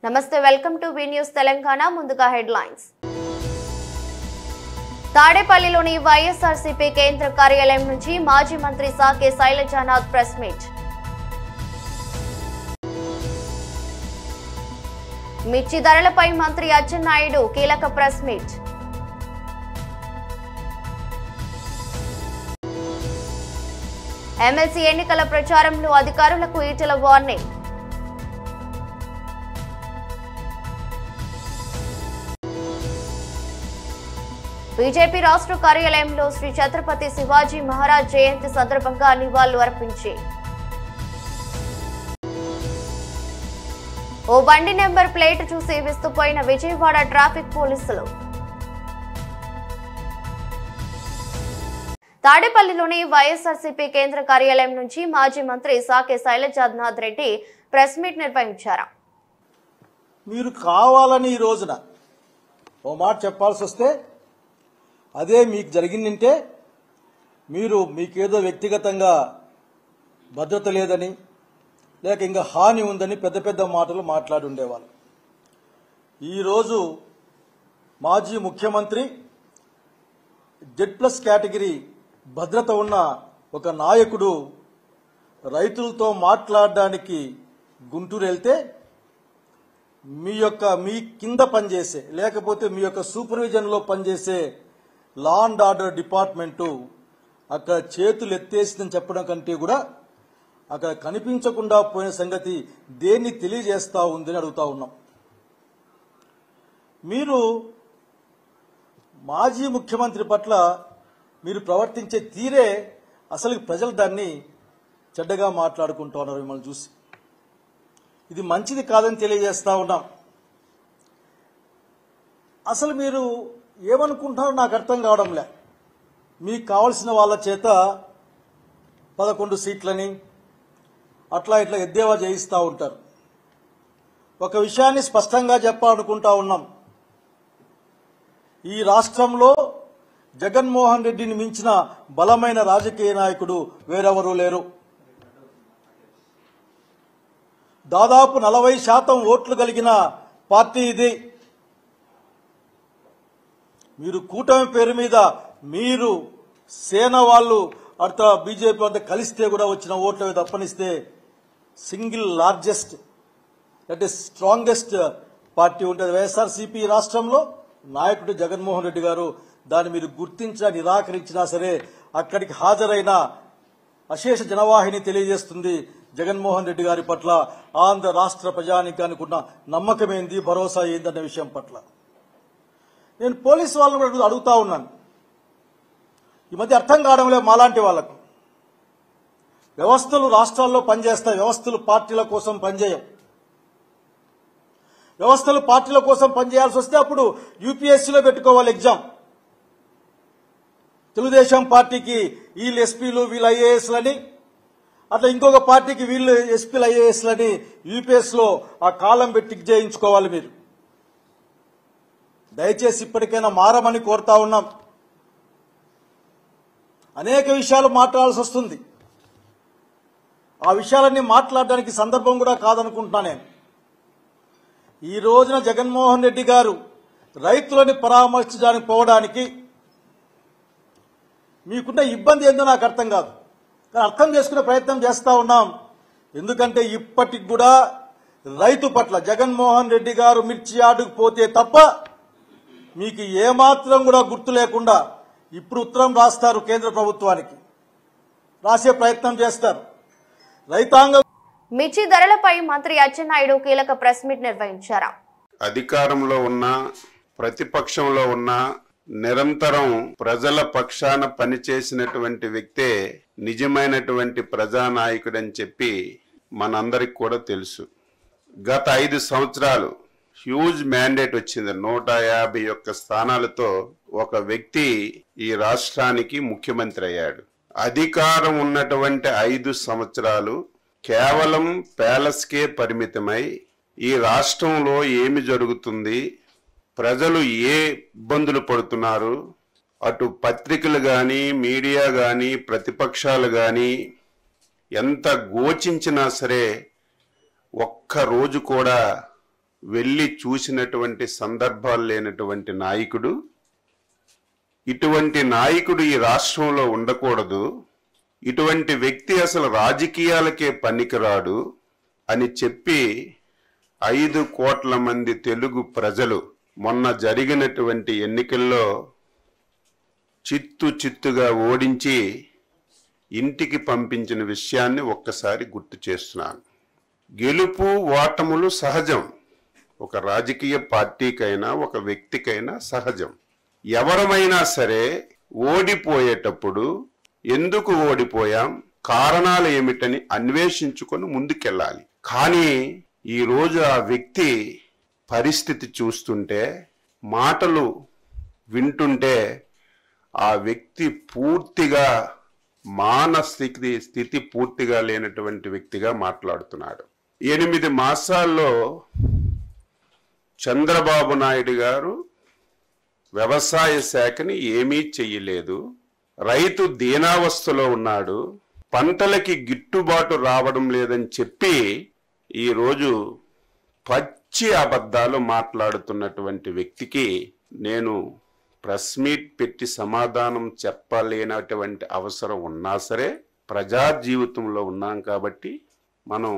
నమస్తే, welcome to V news Telangana. ముందుగా headlines. తాడేపల్లిలోని వైఎస్ఆర్సీపీ కేంద్ర కార్యాలయం నుంచి మాజీ మంత్రి సాకే శైలజానాథ్ ప్రెస్ మీట్. మిర్చి ధరలపై మంత్రి అచ్చెన్నాయుడు కీలక ప్రెస్ మీట్. ఎమ్మెల్సీ ఎన్నికల ప్రచారంలో అధికారులకు ఈటెల వార్నింగ్. బీజేపీ రాష్ట్ర కార్యాలయంలో శ్రీ ఛత్రపతి శివాజీ మహారాజ్ జయంతి సందర్భంగా నివాళులు అర్పించి ఓ బండి నెంబర్ ప్లేట్ చూసి విస్తుపోయిన విజయవాడ ట్రాఫిక్ పోలీసులు. తాడేపల్లిలోని వైఎస్ఆర్సీపీ కేంద్ర కార్యాలయం నుంచి మాజీ మంత్రి సాకే శైలజానాథ్ రెడ్డి ప్రెస్ మీట్ నిర్వహించారు. మీరు కావాలని ఈ రోజున ఓ మాట చెప్పాల్సి వస్తే అదే మీకు జరిగిందంటే మీరు మీకేదో వ్యక్తిగతంగా భద్రత లేదని లేక ఇంకా హాని ఉందని పెద్ద పెద్ద మాటలు మాట్లాడి ఉండేవాళ్ళు. ఈరోజు మాజీ ముఖ్యమంత్రి Z+ కేటగిరీ భద్రత ఉన్న ఒక నాయకుడు రైతులతో మాట్లాడడానికి గుంటూరు వెళ్తే మీ కింద పనిచేసే లేకపోతే మీ యొక్క సూపర్విజన్లో పనిచేసే లా అండ్ ఆర్డర్ డిపార్ట్మెంటు అక్కడ చేతులు ఎత్తేసిందని చెప్పడం కంటే కూడా అక్కడ కనిపించకుండా పోయిన సంగతి దేన్ని తెలియజేస్తా ఉందని అడుగుతా ఉన్నాం. మీరు మాజీ ముఖ్యమంత్రి పట్ల మీరు ప్రవర్తించే తీరే అసలు ప్రజలు దాన్ని చెడ్డగా మాట్లాడుకుంటూ ఉన్నారు మిమ్మల్ని చూసి. ఇది మంచిది కాదని తెలియజేస్తా ఉన్నాం. అసలు మీరు ఏమనుకుంటున్నారో నాకు అర్థం కావడంలే. మీకు కావలసిన వాళ్ళ చేత 11 సీట్లని అట్లా ఇట్లా ఎద్దేవా చేయిస్తూ ఉంటారు. ఒక విషయాన్ని స్పష్టంగా చెప్పాలనుకుంటా ఉన్నాం. ఈ రాష్ట్రంలో జగన్మోహన్ రెడ్డిని మించిన బలమైన రాజకీయ నాయకుడు వేరెవరూ లేరు. దాదాపు 40% ఓట్లు కలిగిన పార్టీ ఇది. మీరు కూటమి పేరు మీద మీరు సేన వాళ్ళు అర్థ బీజేపీ అంతా కలిస్తే కూడా వచ్చిన ఓట్ల తప్పనిస్తే single largest that is strongest party ఉంటుంది వైఎస్ఆర్సీపీ రాష్ట్రంలో. నాయకుడు జగన్మోహన్ రెడ్డి గారు దాన్ని మీరు గుర్తించినా నిరాకరించినా సరే అక్కడికి హాజరైన అశేష జనవాహిని తెలియజేస్తుంది జగన్మోహన్ రెడ్డి గారి పట్ల ఆంధ్ర రాష్ట్ర ప్రజానీకానికి ఉన్న నమ్మకం ఏంది, భరోసా ఏందన్న విషయం పట్ల. నేను పోలీసు వాళ్ళని కూడా అడుగుతా ఉన్నాను. ఈ మధ్య అర్థం కావడం లేదు మాలాంటి వాళ్లకు. వ్యవస్థలు రాష్ట్రాల్లో పనిచేస్తాయి, వ్యవస్థలు పార్టీల కోసం పనిచేయం. వ్యవస్థలు పార్టీల కోసం పనిచేయాల్సి వస్తే అప్పుడు యూపీఎస్సీలో పెట్టుకోవాలి ఎగ్జామ్. తెలుగుదేశం పార్టీకి వీళ్ళు ఎస్పీలు వీళ్ళు ఐఏఎస్లని, అట్లా ఇంకొక పార్టీకి వీళ్ళు ఎస్పీలు ఐఏఎస్లని యూపీఎస్లో ఆ కాలం పెట్టి చేయించుకోవాలి. మీరు దయచేసి ఇప్పటికైనా మారమని కోరుతా ఉన్నాం. అనేక విషయాలు మాట్లాడాల్సి వస్తుంది. ఆ విషయాలన్నీ మాట్లాడడానికి సందర్భం కూడా కాదనుకుంటున్నా నేను. ఈ రోజున జగన్మోహన్ రెడ్డి గారు రైతులని పరామర్శించడానికి పోవడానికి మీకున్న ఇబ్బంది ఏందో నాకు అర్థం కాదు, కానీ అర్థం చేసుకునే ప్రయత్నం చేస్తా ఉన్నాం. ఎందుకంటే ఇప్పటికి కూడా రైతు పట్ల జగన్మోహన్ రెడ్డి గారు మిర్చి యార్డుకు పోతే తప్ప మీకు ఏమాత్రం కూడా గుర్తు లేకుండా ఇప్పుడు ఉత్తరం రాస్తారు, కేంద్ర ప్రభుత్వానికి రాసే ప్రయత్నం చేస్తారు. రైతాంగం మిర్చి ధరలపై మంత్రి అచ్చెన్నాయుడు కీలక ప్రెస్ మీట్ నిర్వహించారు. అధికారంలో ఉన్న ప్రతిపక్షంలో ఉన్న నిరంతరం ప్రజల పక్షాన పనిచేసినటువంటి వ్యక్తే నిజమైనటువంటి ప్రజానాయకుడని చెప్పి మనందరికి కూడా తెలుసు. గత 5 సంవత్సరాలు హ్యూజ్ మ్యాండేట్ వచ్చింది. 151 స్థానాలతో ఒక వ్యక్తి ఈ రాష్ట్రానికి ముఖ్యమంత్రి అయ్యాడు. అధికారం ఉన్నటువంటి 5 సంవత్సరాలు కేవలం ప్యాలెస్కే పరిమితమై ఈ రాష్ట్రంలో ఏమి జరుగుతుంది, ప్రజలు ఏ ఇబ్బందులు పడుతున్నారు, అటు పత్రికలు కానీ మీడియా కానీ ప్రతిపక్షాలు కానీ ఎంత గోచించినా సరే ఒక్క రోజు కూడా వెళ్ళి చూసినటువంటి సందర్భాలు లేనటువంటి నాయకుడు, ఇటువంటి నాయకుడు ఈ రాష్ట్రంలో ఉండకూడదు, ఇటువంటి వ్యక్తి అసలు రాజకీయాలకే పనికిరాడు అని చెప్పి 5 కోట్ల మంది తెలుగు ప్రజలు మొన్న జరిగినటువంటి ఎన్నికల్లో చిత్తుగా ఓడించి ఇంటికి పంపించిన విషయాన్ని ఒక్కసారి గుర్తు చేస్తున్నాను. గెలుపు ఓటములు సహజం, ఒక రాజకీయ పార్టీకైనా ఒక వ్యక్తికైనా సహజం. ఎవరమైనా సరే ఓడిపోయేటప్పుడు ఎందుకు ఓడిపోయాం, కారణాలు ఏమిటని అన్వేషించుకొని ముందుకెళ్ళాలి. కానీ ఈరోజు ఆ వ్యక్తి పరిస్థితి చూస్తుంటే, మాటలు వింటుంటే ఆ వ్యక్తి పూర్తిగా స్థితి పూర్తిగా లేనటువంటి వ్యక్తిగా మాట్లాడుతున్నాడు. 8 మాసాల్లో చంద్రబాబు నాయుడు గారు వ్యవసాయ శాఖని ఏమీ చెయ్యలేదు, రైతు దీనావస్థలో ఉన్నాడు, పంటలకి గిట్టుబాటు రావడం లేదని చెప్పి ఈరోజు పచ్చి అబద్ధాలు మాట్లాడుతున్నటువంటి వ్యక్తికి నేను ప్రెస్ మీట్ పెట్టి సమాధానం చెప్పలేనటువంటి అవసరం ఉన్నా సరే, ప్రజా జీవితంలో ఉన్నాం కాబట్టి, మనం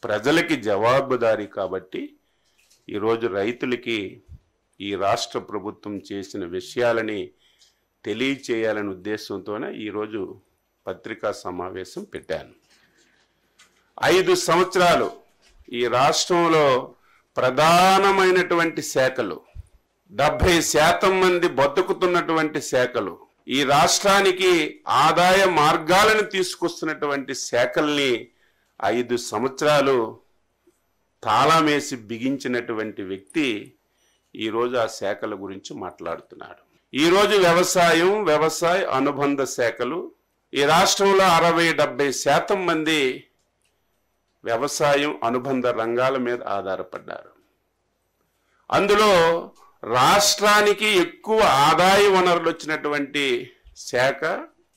ప్రజలకి జవాబుదారీ కాబట్టి ఈరోజు రైతులకి ఈ రాష్ట్ర ప్రభుత్వం చేసిన విషయాలని తెలియచేయాలనే ఉద్దేశంతోనే ఈరోజు పత్రికా సమావేశం పెట్టాను. 5 సంవత్సరాలు ఈ రాష్ట్రంలో ప్రధానమైనటువంటి శాఖలు, 70% మంది బతుకుతున్నటువంటి శాఖలు, ఈ రాష్ట్రానికి ఆదాయ మార్గాలను తీసుకొస్తున్నటువంటి శాఖల్ని 5 సంవత్సరాలు తాళమేసి బిగించినటువంటి వ్యక్తి ఈరోజు ఆ శాఖల గురించి మాట్లాడుతున్నాడు. ఈరోజు వ్యవసాయ అనుబంధ శాఖలు, ఈ రాష్ట్రంలో 60-70% మంది వ్యవసాయం అనుబంధ రంగాల మీద ఆధారపడ్డారు. అందులో రాష్ట్రానికి ఎక్కువ ఆదాయ వనరులు వచ్చినటువంటి శాఖ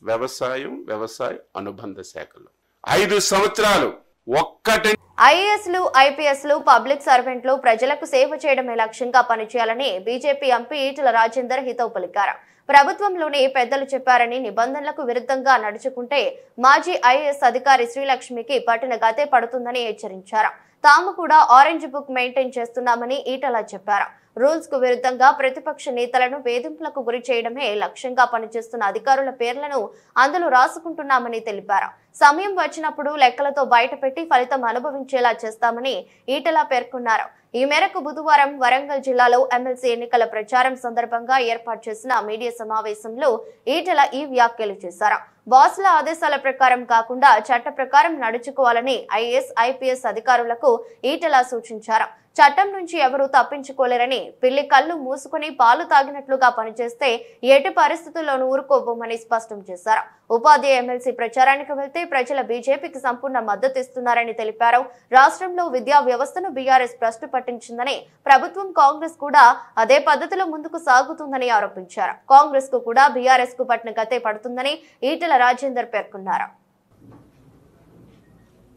వ్యవసాయ అనుబంధ శాఖలు. 5 సంవత్సరాలు ఒక్కటి ఐఏఎస్లు, ఐపీఎస్లు, పబ్లిక్ సర్వెంట్లు ప్రజలకు సేవ చేయడమే లక్ష్యంగా పనిచేయాలని బీజేపీ ఎంపీ ఈటెల రాజేందర్ హితవు పలికారు. ప్రభుత్వంలోని పెద్దలు చెప్పారని నిబంధనలకు విరుద్ధంగా నడుచుకుంటే మాజీ ఐఏఎస్ అధికారి శ్రీలక్ష్మికి పట్టిన గతే పడుతుందని హెచ్చరించారు. తాము కూడా ఆరెంజ్ బుక్ మెయింటైన్ చేస్తున్నామని ఈటెల చెప్పారు. రూల్స్ కు విరుద్ధంగా ప్రతిపక్ష నేతలను వేధింపులకు గురి చేయడమే లక్ష్యంగా పనిచేస్తున్న అధికారుల పేర్లను అందులో రాసుకుంటున్నామని తెలిపారు. సమయం వచ్చినప్పుడు లెక్కలతో బయటపెట్టి ఫలితం అనుభవించేలా చేస్తామని ఈటెల పేర్కొన్నారు. ఈ మేరకు బుధవారం వరంగల్ జిల్లాలో ఎమ్మెల్సీ ఎన్నికల ప్రచారం సందర్భంగా ఏర్పాటు చేసిన మీడియా సమావేశంలో ఈటెల ఈ వ్యాఖ్యలు చేశారు. బాస్ల ఆదేశాల ప్రకారం కాకుండా చట్ట ప్రకారం నడుచుకోవాలని ఐఏఎస్, ఐపీఎస్ అధికారులకు ఈటెల సూచించారు. చట్టం నుంచి ఎవరూ తప్పించుకోలేరని, పిల్లి కళ్ళు మూసుకుని పాలు తాగినట్లుగా పనిచేస్తే ఎట్టి పరిస్థితుల్లోనూ ఊరుకోబోమని స్పష్టం చేశారు. ఉపాధ్యాయ ఎమ్మెల్సీ ప్రచారానికి వెళ్తే ప్రజల బీజేపీకి సంపూర్ణ మద్దతు ఇస్తున్నారని తెలిపారు. రాష్ట్రంలో విద్యా వ్యవస్థను బీఆర్ఎస్ భ్రష్టు పట్టించిందని, ప్రభుత్వం కాంగ్రెస్ కూడా అదే పద్ధతిలో ముందుకు సాగుతుందని ఆరోపించారు. కాంగ్రెస్ కు కూడా బీఆర్ఎస్ కు పట్టిన గతే పడుతుందని ఈటెల రాజేందర్ పేర్కొన్నారు.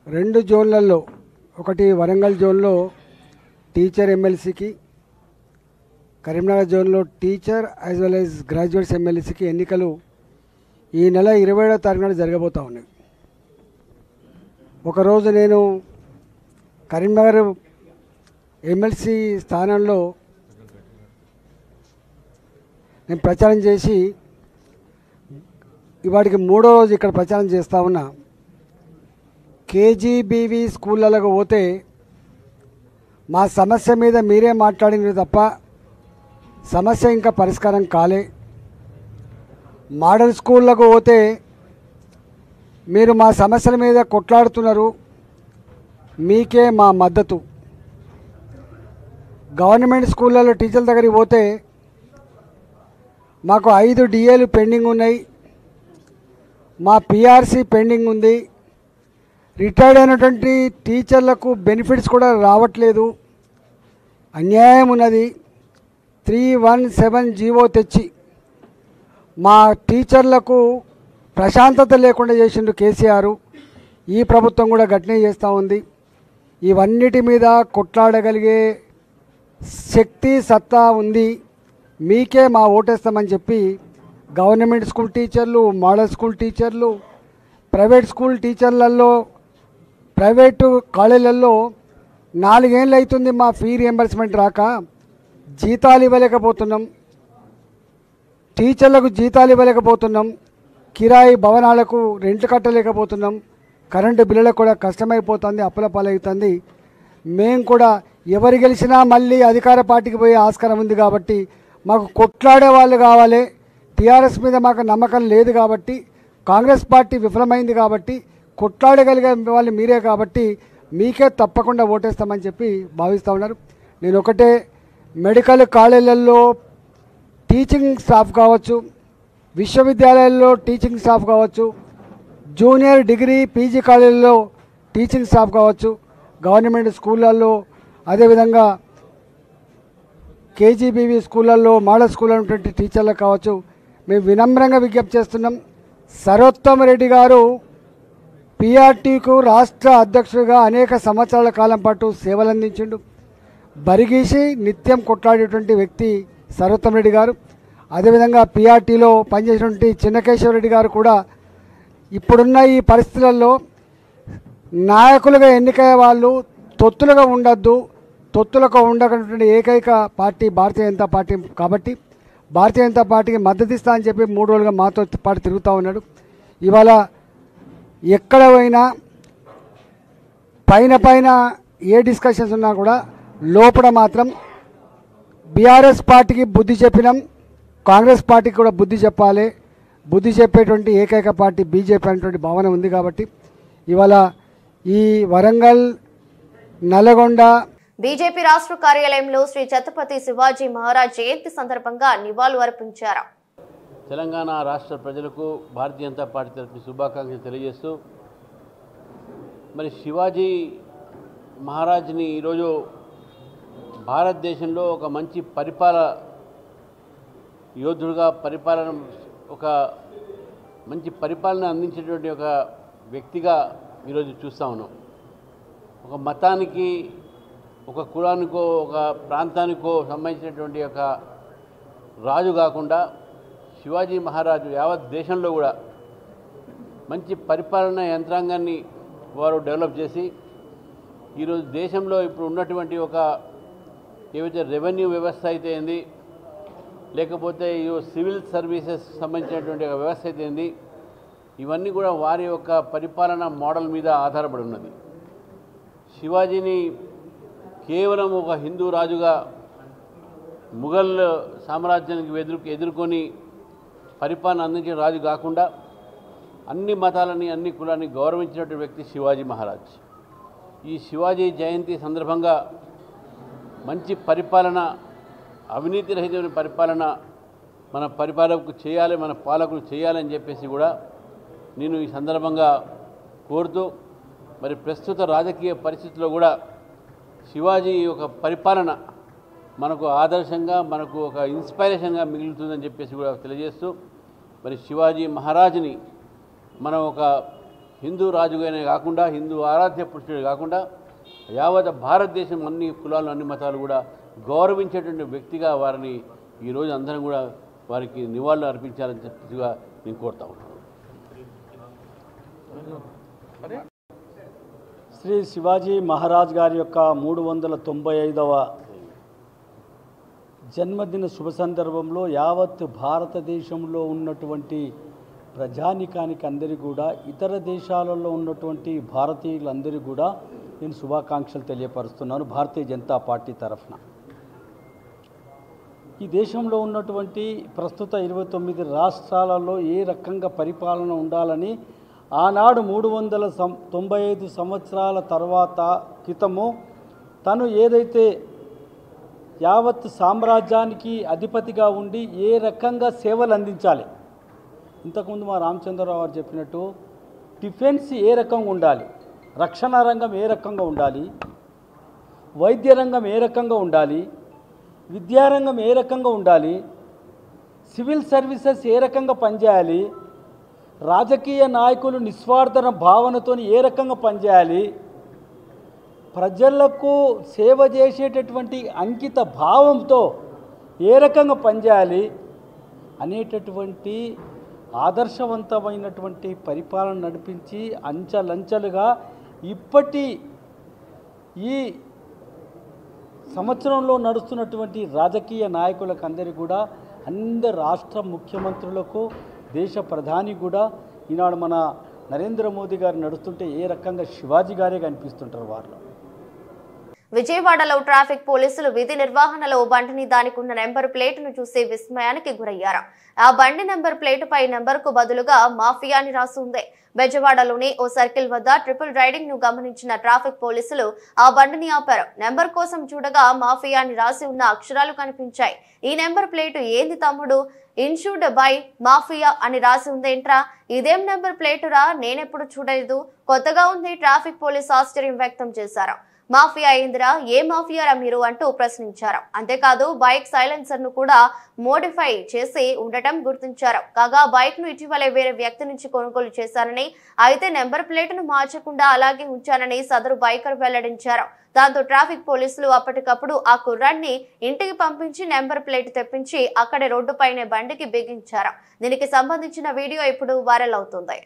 2 జోన్లలో, ఒకటి వరంగల్ జోన్లో టీచర్ ఎమ్మెల్సీకి, కరీంనగర్ జోన్లో teacher as well as graduates ఎమ్మెల్సీకి ఎన్నికలు ఈ నెల 27వ తారీఖున జరగబోతూ ఉన్నాయి. ఒకరోజు నేను కరీంనగర్ ఎమ్మెల్సీ స్థానంలో నేను ప్రచారం చేసి ఇవాటికి 3వ రోజు ఇక్కడ ప్రచారం చేస్తూ ఉన్నా. కేజీబీవీ స్కూళ్ళకు పోతే మా సమస్య మీద మీరే మాట్లాడినారు తప్ప సమస్య ఇంకా పరిష్కారం కాలే. మోడల్ స్కూళ్ళకు పోతే మీరు మా సమస్యల మీద కొట్లాడుతున్నారు, మీకే మా మద్దతు. గవర్నమెంట్ స్కూళ్ళలో టీచర్ల దగ్గరికి పోతే మాకు 5 డిఏలు పెండింగ్ ఉన్నాయి, మా పిఆర్సీ పెండింగ్ ఉంది, రిటైర్డ్ అయినటువంటి టీచర్లకు బెనిఫిట్స్ కూడా రావట్లేదు, అన్యాయం ఉన్నది. 317 జీవో తెచ్చి మా టీచర్లకు ప్రశాంతత లేకుండా చేసిండు కేసీఆర్. ఈ ప్రభుత్వం కూడా గట్టినే చేస్తూ ఉంది. ఇవన్నిటి మీద కొట్లాడగలిగే శక్తి సత్తా ఉంది, మీకే మా ఓటేస్తామని చెప్పి గవర్నమెంట్ స్కూల్ టీచర్లు, మోడల్ స్కూల్ టీచర్లు, ప్రైవేట్ స్కూల్ టీచర్లలో, ప్రైవేటు కాలేజీలలో 4 ఏళ్ళు అవుతుంది మా ఫీ రియంబర్స్మెంట్ రాక, జీతాలు ఇవ్వలేకపోతున్నాం, టీచర్లకు జీతాలు ఇవ్వలేకపోతున్నాం, కిరాయి భవనాలకు రెంట్లు కట్టలేకపోతున్నాం, కరెంటు బిల్లులకు కూడా కష్టమైపోతుంది, అప్పుల పాలవుతుంది. మేము కూడా ఎవరు గెలిచినా మళ్ళీ అధికార పార్టీకి పోయే ఆస్కారం ఉంది కాబట్టి మాకు కొట్లాడే వాళ్ళు కావాలి. టీఆర్ఎస్ మీద మాకు నమ్మకం లేదు కాబట్టి, కాంగ్రెస్ పార్టీ విఫలమైంది కాబట్టి, కొట్లాడగలిగే వాళ్ళు మీరే కాబట్టి మీకే తప్పకుండా ఓటేస్తామని చెప్పి భావిస్తూ ఉన్నారు. నేను ఒకటే, మెడికల్ కాలేజీలలో టీచింగ్ స్టాఫ్ కావచ్చు, విశ్వవిద్యాలయాల్లో టీచింగ్ స్టాఫ్ కావచ్చు, జూనియర్ డిగ్రీ పీజీ కాలేజీల్లో టీచింగ్ స్టాఫ్ కావచ్చు, గవర్నమెంట్ స్కూళ్ళల్లో, అదేవిధంగా కేజీబీవీ స్కూళ్ళల్లో, మోడల్ స్కూల్లో ఉన్నటువంటి టీచర్లకు కావచ్చు, మేము వినమ్రంగా విజ్ఞప్తి చేస్తున్నాం. సర్వోత్తమ్ రెడ్డి గారు పీఆర్టీకు రాష్ట్ర అధ్యక్షుడిగా అనేక సంవత్సరాల కాలం పాటు సేవలు అందించిండు. బరిగీసి నిత్యం కొట్లాడేటువంటి వ్యక్తి సర్వోత్తమ్ రెడ్డి గారు. అదేవిధంగా పీఆర్టీలో పనిచేసినటువంటి చిన్నకేశ్వరరెడ్డి గారు కూడా ఇప్పుడున్న ఈ పరిస్థితులలో నాయకులుగా ఎన్నికయ్యే వాళ్ళు తొత్తులుగా ఉండద్దు, తొత్తులకు ఉండటువంటి ఏకైక పార్టీ భారతీయ జనతా పార్టీ కాబట్టి భారతీయ జనతా పార్టీకి మద్దతు ఇస్తా అని చెప్పి 3 రోజులుగా మాతో పాటు తిరుగుతూ ఉన్నాడు. ఇవాళ ఎక్కడ పోయినా పైన ఏ డిస్కషన్స్ ఉన్నా కూడా లోపల మాత్రం బీఆర్ఎస్ పార్టీకి బుద్ధి చెప్పినాం, కాంగ్రెస్ పార్టీకి కూడా బుద్ధి చెప్పాలి, బుద్ధి చెప్పేటువంటి ఏకైక పార్టీ బీజేపీ అనేటువంటి భావన ఉంది కాబట్టి ఇవాళ ఈ వరంగల్, నల్లగొండ బీజేపీ రాష్ట్ర కార్యాలయంలో శ్రీ ఛత్రపతి శివాజీ మహారాజ్ జయంతి సందర్భంగా నివాళులు అర్పించారు. తెలంగాణ రాష్ట్ర ప్రజలకు భారతీయ జనతా పార్టీ తరఫున శుభాకాంక్షలు తెలియజేస్తూ, మరి శివాజీ మహారాజ్ని ఈరోజు భారతదేశంలో ఒక మంచి యోధుడుగా ఒక మంచి పరిపాలన అందించేటువంటి ఒక వ్యక్తిగా ఈరోజు చూస్తూ ఉన్నాం. ఒక మతానికి, ఒక కులానికో, ఒక ప్రాంతానికో సంబంధించినటువంటి ఒక రాజు కాకుండా శివాజీ మహారాజు యావత్ దేశంలో కూడా మంచి పరిపాలన యంత్రాంగాన్ని వారు డెవలప్ చేసి ఈరోజు దేశంలో ఇప్పుడు ఉన్నటువంటి ఒక ఏవైతే రెవెన్యూ వ్యవస్థ అయితే ఏంది, లేకపోతే సివిల్ సర్వీసెస్ సంబంధించినటువంటి ఒక వ్యవస్థ అయితే ఏంది, ఇవన్నీ కూడా వారి యొక్క పరిపాలన మోడల్ మీద ఆధారపడి ఉన్నది. శివాజీని కేవలం ఒక హిందూ రాజుగా ముఘల్ సామ్రాజ్యానికి ఎదుర్కొని పరిపాలన అందించిన రాజు కాకుండా అన్ని మతాలని, అన్ని కులాన్ని గౌరవించినటువంటి వ్యక్తి శివాజీ మహారాజ్. ఈ శివాజీ జయంతి సందర్భంగా మంచి పరిపాలన, అవినీతి రహితమైన పరిపాలన మన పరిపాలకులు చేయాలి, మన పాలకులు చేయాలని చెప్పేసి కూడా నేను ఈ సందర్భంగా కోరుతూ, మరి ప్రస్తుత రాజకీయ పరిస్థితుల్లో కూడా శివాజీ ఒక పరిపాలన మనకు ఆదర్శంగా, మనకు ఒక ఇన్స్పైరేషన్గా మిగులుతుందని చెప్పేసి కూడా తెలియజేస్తూ, మరి శివాజీ మహారాజుని మనం ఒక హిందూ రాజుగానే కాకుండా, హిందూ ఆరాధ్య పురుషుడే కాకుండా యావత్ భారతదేశం అన్ని కులాలు, అన్ని మతాలు కూడా గౌరవించేటువంటి వ్యక్తిగా వారిని ఈరోజు అందరం కూడా వారికి నివాళులు అర్పించాలని చెప్పేసిగా నేను కోరుతా ఉన్నాను. శ్రీ శివాజీ మహారాజ్ గారి యొక్క 395వ జన్మదిన శుభ సందర్భంలో యావత్ భారతదేశంలో ఉన్నటువంటి ప్రజానికానికి అందరికీ కూడా, ఇతర దేశాలలో ఉన్నటువంటి భారతీయులందరికీ కూడా నేను శుభాకాంక్షలు తెలియపరుస్తున్నాను భారతీయ జనతా పార్టీ తరఫున. ఈ దేశంలో ఉన్నటువంటి ప్రస్తుత 29 రాష్ట్రాలలో ఏ రకంగా పరిపాలన ఉండాలని ఆనాడు 395 సంవత్సరాల తర్వాత క్రితము తను ఏదైతే యావత్ సామ్రాజ్యానికి అధిపతిగా ఉండి ఏ రకంగా సేవలు అందించాలి, ఇంతకుముందు మా రామచంద్రరావు గారు చెప్పినట్టు డిఫెన్స్ ఏ రకంగా ఉండాలి, రక్షణ రంగం ఏ రకంగా ఉండాలి, వైద్య రంగం ఏ రకంగా ఉండాలి, విద్యారంగం ఏ రకంగా ఉండాలి, సివిల్ సర్వీసెస్ ఏ రకంగా పనిచేయాలి, రాజకీయ నాయకులు నిస్వార్థన భావనతో ఏ రకంగా పనిచేయాలి, ప్రజలకు సేవ చేసేటటువంటి అంకిత భావంతో ఏ రకంగా పనిచేయాలి అనేటటువంటి ఆదర్శవంతమైనటువంటి పరిపాలన నడిపించి అంచెలంచెలుగా ఇప్పటి ఈ సంవత్సరంలో నడుస్తున్నటువంటి రాజకీయ నాయకులకు అందరికీ కూడా అందరు రాష్ట్ర ముఖ్యమంత్రులకు దేశ ప్రధాని కూడా ఈనాడు మన నరేంద్ర మోదీ గారు నడుస్తుంటే ఏ రకంగా శివాజీ గారే కనిపిస్తుంటారు వాళ్ళు. విజయవాడలో ట్రాఫిక్ పోలీసులు విధి నిర్వహణలో బండిని దానికి ఉన్న నెంబర్ ప్లేటును చూసి విస్మయానికి గురయ్యారు. ఆ బండి నెంబర్ ప్లేటుపై నెంబర్కు బదులుగా మాఫియా అని రాసి ఉంది. బెజవాడలోని ఓ సర్కిల్ వద్ద ట్రిపుల్ రైడింగ్ ను గమనించిన ట్రాఫిక్ పోలీసులు ఆ బండిని ఆపారు. నెంబర్ కోసం చూడగా మాఫియా అని రాసి ఉన్న అక్షరాలు కనిపించాయి. ఈ నెంబర్ ప్లేటు ఏంది తమ్ముడు, ఇన్షూర్డ్ బై మాఫియా అని రాసి ఉందేంట్రా, ఇదేం నెంబర్ ప్లేటురా, నేనెప్పుడు చూడలేదు, కొత్తగా ఉంది. ట్రాఫిక్ పోలీసు ఆశ్చర్యం వ్యక్తం చేశారు. మాఫియా అయిందిరా, ఏ మాఫియారా మీరు అంటూ ప్రశ్నించారు. అంతేకాదు బైక్ సైలెన్సర్ ను కూడా మోడిఫై చేసి ఉండటం గుర్తించారు. కాగా బైక్ ను ఇటీవలే వేరే వ్యక్తి నుంచి కొనుగోలు చేశారని, అయితే నెంబర్ ప్లేటును మార్చకుండా అలాగే ఉంచానని సదరు బైకర్ వెల్లడించారు. దాంతో ట్రాఫిక్ పోలీసులు అప్పటికప్పుడు ఆ కుర్రాన్ని ఇంటికి పంపించి నెంబర్ ప్లేట్ తెప్పించి అక్కడే రోడ్డుపైనే బండికి బిగించారు. దీనికి సంబంధించిన వీడియో ఇప్పుడు వైరల్ అవుతుంది.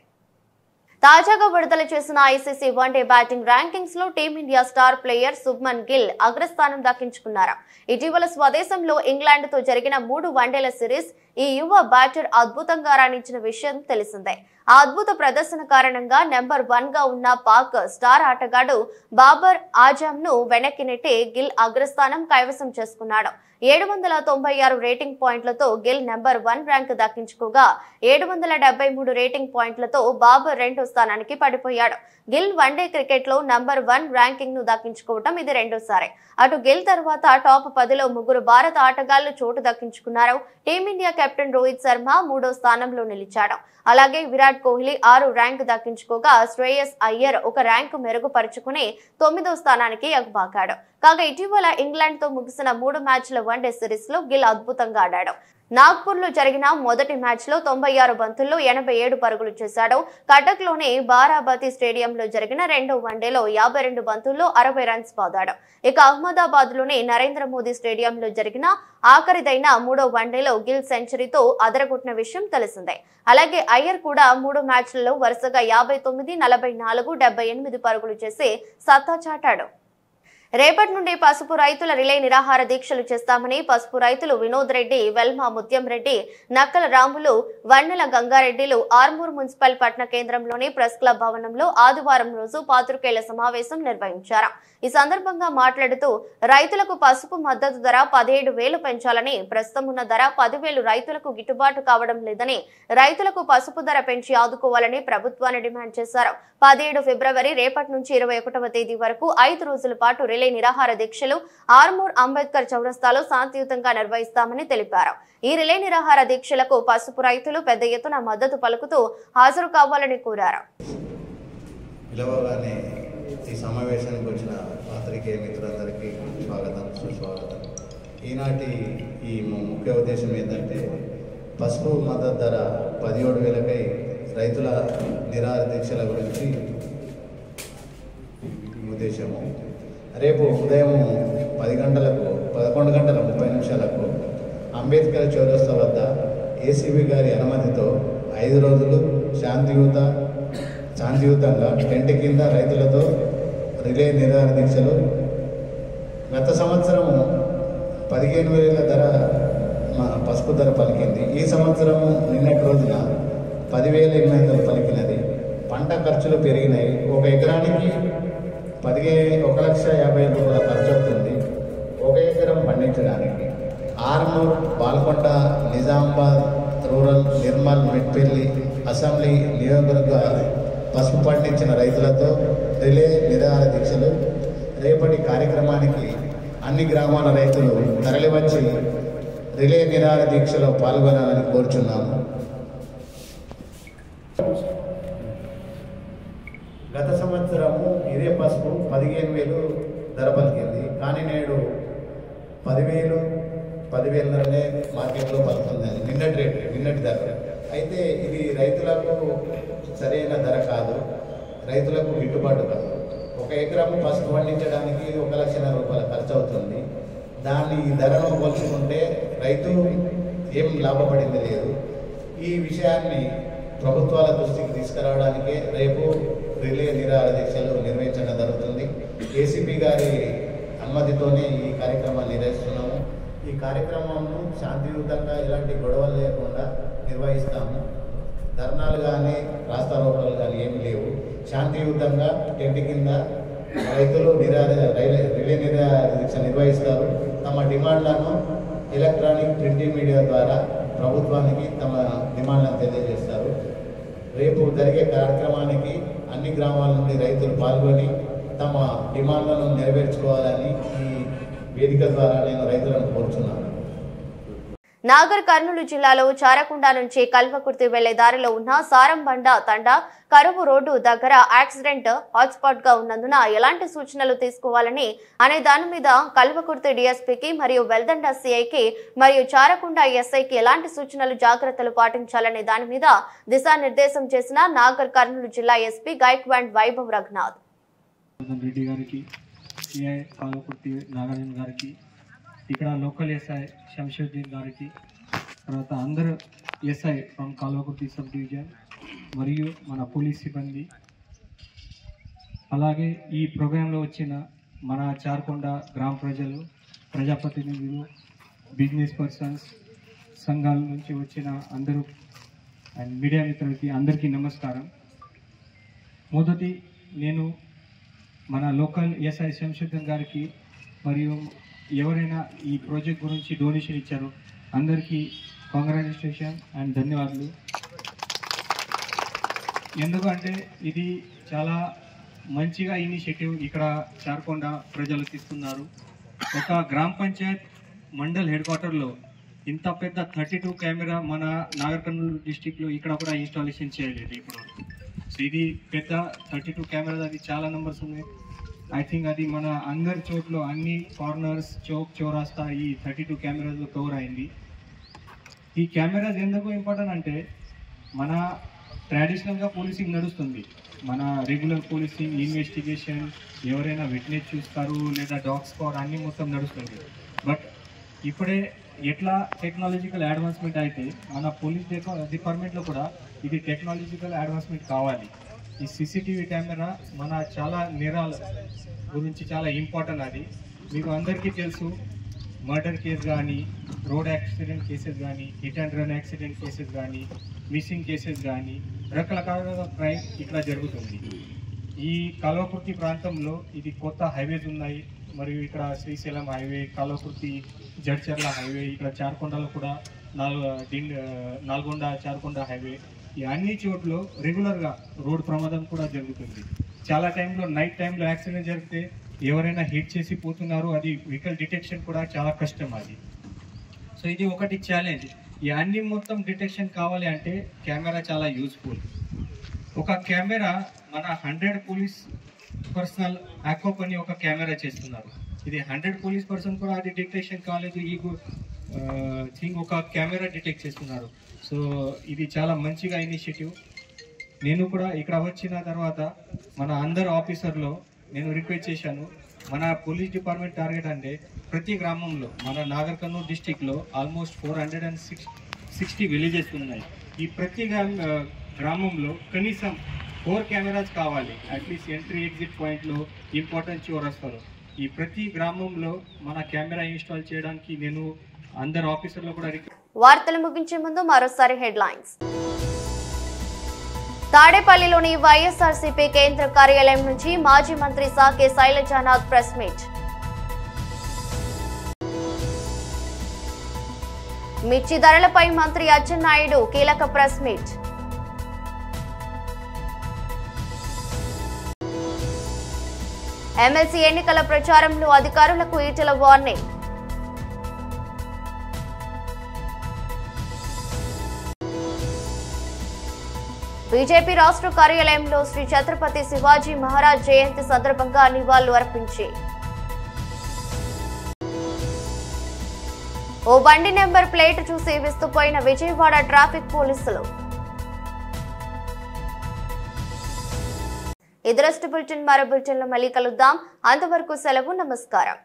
తాజాగా విడుదల చేసిన ఐసీసీ వన్డే బ్యాటింగ్ ర్యాంకింగ్స్ లో team India star player Shubman Gill అగ్రస్థానం దక్కించుకున్నారు. ఇటీవల స్వదేశంలో ఇంగ్లాండ్ తో జరిగిన 3 వన్డేల సిరీస్ ఈ యువ బ్యాటర్ అద్భుతంగా రాణించిన విషయం తెలిసిందే. ఆ అద్భుత ప్రదర్శన కారణంగా నెంబర్ 1 గా ఉన్న పాక్ స్టార్ ఆటగాడు బాబర్ ఆజమ్ ను వెనక్కి నెట్టి గిల్ అగ్రస్థానం కైవసం చేసుకున్నాడు. 796 రేటింగ్ పాయింట్లతో గిల్ నెంబర్ 1 ర్యాంక్ దక్కించుకోగా 773 రేటింగ్ పాయింట్లతో బాబర్ 2వ స్థానానికి పడిపోయాడు. గిల్ వన్డే క్రికెట్ లో నెంబర్ 1 ర్యాంకింగ్ ను దక్కించుకోవటం ఇది రెండోసారి. అటు గిల్ తర్వాత టాప్ 10లో 3 భారత ఆటగాళ్లు చోటు దక్కించుకున్నారు. టీమిండియా కెప్టెన్ రోహిత్ శర్మ 3వ స్థానంలో నిలిచాడు. అలాగే విరాట్ కోహ్లీ 6 ర్యాంక్ దక్కించుకోగా శ్రేయస్ అయ్యర్ 1 ర్యాంకు మెరుగుపరుచుకుని 9వ స్థానానికి ఎగబాకాడు. కాగా ఇటీవల ఇంగ్లాండ్ తో ముగిసిన 3 మ్యాచ్ల వన్డే సిరీస్ లో గిల్ అద్భుతంగా ఆడాడు. నాగ్పూర్ లో జరిగిన మొదటి మ్యాచ్ లో 96 బంతుల్లో 87 పరుగులు చేశాడు. కటక్ లోని బారాబతి స్టేడియంలో జరిగిన 2వ వన్డేలో 52 బంతుల్లో 60 రన్స్ బాదాడు. ఇక అహ్మదాబాద్ లోని నరేంద్ర మోదీ స్టేడియంలో జరిగిన ఆఖరిదైన 3వ వన్డేలో గిల్ సెంచరీతో అదరగొట్టిన విషయం తెలిసిందే. అలాగే అయ్యర్ కూడా 3 మ్యాచ్లలో వరుసగా 59, 44, 78 పరుగులు చేసి సత్తా చాటాడు. రేపటి నుండి పసుపు రైతుల రిలే నిరాహార దీక్షలు చేస్తామని పసుపు రైతులు వినోద్ రెడ్డి, వెల్మా ముత్యం రెడ్డి, నక్కల రాములు, వన్నెల గంగారెడ్డిలు ఆర్మూర్ మున్సిపల్ పట్టణ కేంద్రంలోని ప్రెస్ క్లబ్ భవనంలో ఆదివారం రోజు పాత్రికేయుల సమావేశం నిర్వహించారు. ఈ సందర్భంగా మాట్లాడుతూ రైతులకు పసుపు మద్దతు ధర 17,000 పెంచాలని, ప్రస్తుతం ఉన్న ధర 10,000 రైతులకు గిట్టుబాటు కావడం లేదని, రైతులకు పసుపు ధర పెంచి ఆదుకోవాలని ప్రభుత్వాన్ని డిమాండ్ చేశారు. 17 ఫిబ్రవరి రేపటి నుంచి 21వ తేదీ వరకు 5 రోజుల పాటు రిలే నిరాహార దీక్షలు ఆర్మూర్ అంబేద్కర్ చౌరస్తాలో శాంతియుతంగా నిర్వహిస్తామని తెలిపారు. ఈ రిలే నిరాహార దీక్షలకు పసుపు రైతులు పెద్ద ఎత్తున మద్దతు పలుకుతూ హాజరు కావాలని కోరారు. ఈ సమావేశానికి వచ్చిన పాత్రికేయ మిత్రులందరికీ స్వాగతం, సుస్వాగతం. ఈనాటి ఈ ముఖ్య ఉద్దేశం ఏంటంటే పసుపు మద్దతు ధర 17,000కై రైతుల నిరాహార దీక్షల గురించి ఉద్దేశము. రేపు ఉదయం 10 గంటలకు 11 గంటల 30 నిమిషాలకు అంబేద్కర్ చౌరస్తా వద్ద ఏసీబీ గారి అనుమతితో 5 రోజులు శాంతియుతంగా టెంట్ కింద రైతులతో రిలే నిరాహార దీక్షలు. గత సంవత్సరం 15,000 ధర పసుపు ధర పలికింది. ఈ సంవత్సరం నిన్నటి రోజున 10,800 పలికినది. పంట ఖర్చులు పెరిగినాయి. 1 ఎకరానికి 1,50,000 రూపాయల ఖర్చు అవుతుంది 1 ఎకరం పండించడానికి. ఆర్మూర్, బాల్కొండ, నిజామాబాద్ రూరల్, నిర్మల్, మెట్పల్లి అసెంబ్లీ నియోజకవర్గ పసుపు పండించిన రైతులతో రిలే నిరాహార దీక్షలు. రేపటి కార్యక్రమానికి అన్ని గ్రామాల రైతులు తరలివచ్చి రిలే నిరాహార దీక్షలో పాల్గొనాలని కోరుచున్నాము. గత సంవత్సరము ఇదే పసుపు 15,000 ధర పలికింది. కానీ నేడు 10,000 మార్కెట్లో పలుకుతుంది. నిన్నటి ధర. అయితే ఇది రైతులకు సరైన ధర కాదు, రైతులకు గిట్టుబాటు కాదు. 1 ఎకరము పసుపు పండించడానికి 1 లక్షల రూపాయల ఖర్చు అవుతుంది. దాన్ని ఈ ధరను పోల్చుకుంటే రైతు ఏం లాభపడింది లేదు. ఈ విషయాన్ని ప్రభుత్వాల దృష్టికి తీసుకురావడానికే రేపు రిలే నిరాహార దీక్షలు నిర్వహించడం జరుగుతుంది. ఏసీపీ గారి అనుమతితోనే ఈ కార్యక్రమాన్ని నిర్వహిస్తున్నాము. ఈ కార్యక్రమంను శాంతియుతంగా ఎలాంటి గొడవలు లేకుండా నిర్వహిస్తాము. ధర్నాలు కానీ రాస్తారోకలు కానీ ఏమి లేవు. శాంతియుతంగా టెంట్ కింద రైతులు రిలే నిరాహార దీక్ష నిర్వహిస్తారు. తమ డిమాండ్లను ఎలక్ట్రానిక్ ప్రింటింగ్ మీడియా ద్వారా ప్రభుత్వానికి తమ డిమాండ్లను తెలియజేస్తారు. రేపు జరిగే కార్యక్రమానికి అన్ని గ్రామాల నుండి రైతులు పాల్గొని తమ డిమాండ్లను నెరవేర్చుకోవాలని ఈ వేదిక ద్వారా నేను రైతులను కోరుచున్నాను. నాగర్ కర్నూలు జిల్లాలో చారకొండ నుంచి కల్వకుర్తి వెళ్లే దారిలో ఉన్న సారంబండ తండా కరువు రోడ్డు దగ్గర యాక్సిడెంట్ హాట్స్పాట్ గా ఉన్నందున ఎలాంటి సూచనలు తీసుకోవాలని అనే దాని మీద కల్వకుర్తి డీఎస్పీకి మరియు వెల్దండ సిఐకి మరియు చారకొండ ఎస్ఐకి ఎలాంటి సూచనలు జాగ్రత్తలు పాటించాలనే దాని మీద దిశానిర్దేశం చేసిన నాగర్ కర్నూలు జిల్లా ఎస్పీ గైక్వాడ్ వైభవ్ రఘునాథ్. రెడ్డి గారికి, సిఐ కల్వకుర్తి నాగార్జున గారికి, ఇక్కడ లోకల్ ఎస్ఐ శంషుద్దీన్ గారికి, తర్వాత అందరు SI from Kalwakurthy sub division మరియు మన పోలీస్ సిబ్బంది, అలాగే ఈ ప్రోగ్రాంలో వచ్చిన మన చారకొండ గ్రామ ప్రజలు, ప్రజాప్రతినిధులు, బిజినెస్ పర్సన్స్, సంఘాల నుంచి వచ్చిన అందరూ అండ్ మీడియా మిత్రులకి అందరికీ నమస్కారం. మొదటి నేను మన లోకల్ ఎస్ఐ శంషుద్దీన్ గారికి మరియు ఎవరైనా ఈ ప్రాజెక్ట్ గురించి డొనేషన్ ఇచ్చారో అందరికీ కాంగ్రాచులేషన్ అండ్ ధన్యవాదాలు. ఎందుకంటే ఇది చాలా మంచిగా ఇనిషియేటివ్ ఇక్కడ చారకొండ ప్రజలు తీసుకున్నారు. ఒక గ్రామ పంచాయత్ మండల్ హెడ్ క్వార్టర్లో ఇంత పెద్ద 32 కెమెరా మన నాగర్ కర్నూలు డిస్టిక్లో ఇక్కడ కూడా ఇన్స్టాలేషన్ చేయలేదు ఇప్పుడు. సో ఇది పెద్ద 32 కెమెరా, అది చాలా నెంబర్స్ ఉన్నాయి. ఐ థింక్ అది మన అందరి చోట్ల అన్ని కార్నర్స్, చౌరాస్తా ఈ 32 కెమెరాస్లో కవర్ అయింది. ఈ కెమెరాస్ ఎందుకు ఇంపార్టెంట్ అంటే మన ట్రెడిషనల్గా పోలీసింగ్ నడుస్తుంది, మన రెగ్యులర్ పోలీసింగ్, ఇన్వెస్టిగేషన్, ఎవరైనా విట్నెస్ చూస్తారు లేదా డాగ్ స్క్వాడ్ అన్నీ మొత్తం నడుస్తుంది. బట్ ఇప్పుడే ఎట్లా టెక్నాలజికల్ అడ్వాన్స్మెంట్ అయితే మన పోలీస్ డిపార్ట్మెంట్లో కూడా ఇది టెక్నాలజికల్ అడ్వాన్స్మెంట్ కావాలి. ఈ సీసీటీవీ కెమెరా మన చాలా నేరాల గురించి చాలా ఇంపార్టెంట్. అది మీకు అందరికీ తెలుసు, మర్డర్ కేసు కానీ, రోడ్ యాక్సిడెంట్ కేసెస్ కానీ, hit and run accident cases కానీ, మిస్సింగ్ కేసెస్ కానీ రకరకాల క్రైమ్ ఇక్కడ జరుగుతుంది. ఈ కల్వకుర్తి ప్రాంతంలో ఇది కొత్త హైవేస్ ఉన్నాయి, మరియు ఇక్కడ శ్రీశైలం హైవే, కల్వకుర్తి జడ్చర్ల హైవే, ఇక్కడ చారకొండలో కూడా నల్గొండ చారకొండ హైవే, ఈ అన్ని చోట్ల రెగ్యులర్గా రోడ్ ప్రమాదం కూడా జరుగుతుంది. చాలా టైంలో నైట్ టైంలో యాక్సిడెంట్ జరిగితే ఎవరైనా హిట్ చేసి పోతున్నారు, అది వెహికల్ డిటెక్షన్ కూడా చాలా కష్టం అది. సో ఇది ఒకటి ఛాలెంజ్. ఈ అన్ని మొత్తం డిటెక్షన్ కావాలి అంటే కెమెరా చాలా యూస్ఫుల్. ఒక కెమెరా మన 100 పోలీస్ పర్సనల్ యాక్వప్ అని ఒక కెమెరా చేస్తున్నారు. ఇది 100 పోలీస్ పర్సన్ కూడా అది డిటెక్షన్ కాలేదు, ఈ థింగ్ ఒక కెమెరా డిటెక్ట్ చేస్తున్నారు. సో ఇది చాలా మంచిగా ఇనిషియేటివ్. నేను కూడా ఇక్కడ వచ్చిన తర్వాత మన అందరు ఆఫీసర్లో నేను రిక్వెస్ట్ చేశాను, మన పోలీస్ డిపార్ట్మెంట్ టార్గెట్ అంటే ప్రతి గ్రామంలో మన నాగర్ కర్నూలు డిస్టిక్లో ఆల్మోస్ట్ 460 విలేజెస్ ఉన్నాయి. ఈ ప్రతి గ్రామంలో కనీసం 4 కెమెరాస్ కావాలి, అట్లీస్ట్ ఎంట్రీ ఎగ్జిట్ పాయింట్లో, ఇంపార్టెంట్ చౌరస్తాలో. ఈ ప్రతి గ్రామంలో మన కెమెరా ఇన్స్టాల్ చేయడానికి నేను అందరు ఆఫీసర్లో కూడా వార్తలు ముగించే ముందు మరోసారి హెడ్లైన్స్. తాడేపల్లిలోని వైఎస్ఆర్సీపీ కేంద్ర కార్యాలయం నుంచి మాజీ మంత్రి సాకే శైలజానాథ్ ప్రెస్ మీట్. మిర్చి ధరలపై మంత్రి అచ్చెన్నాయుడు కీలక ప్రెస్ మీట్. ఎమ్మెల్సీ ఎన్నికల ప్రచారంలో అధికారులకు ఈటెల వార్నింగ్. బీజేపీ రాష్ట్ర కార్యాలయంలో శ్రీ ఛత్రపతి శివాజీ మహారాజ్ జయంతి సందర్భంగా నివాళులు అర్పించి ఓ బండి నెంబర్ ప్లేట్ చూసి విస్తుపోయిన విజయవాడ ట్రాఫిక్ పోలీసులు. ఇదరస్ట్ బులెటిన్ మరో బులెటిన్లో మళ్ళీ కలుద్దాం. అంతవరకు సెలవు. నమస్కారం.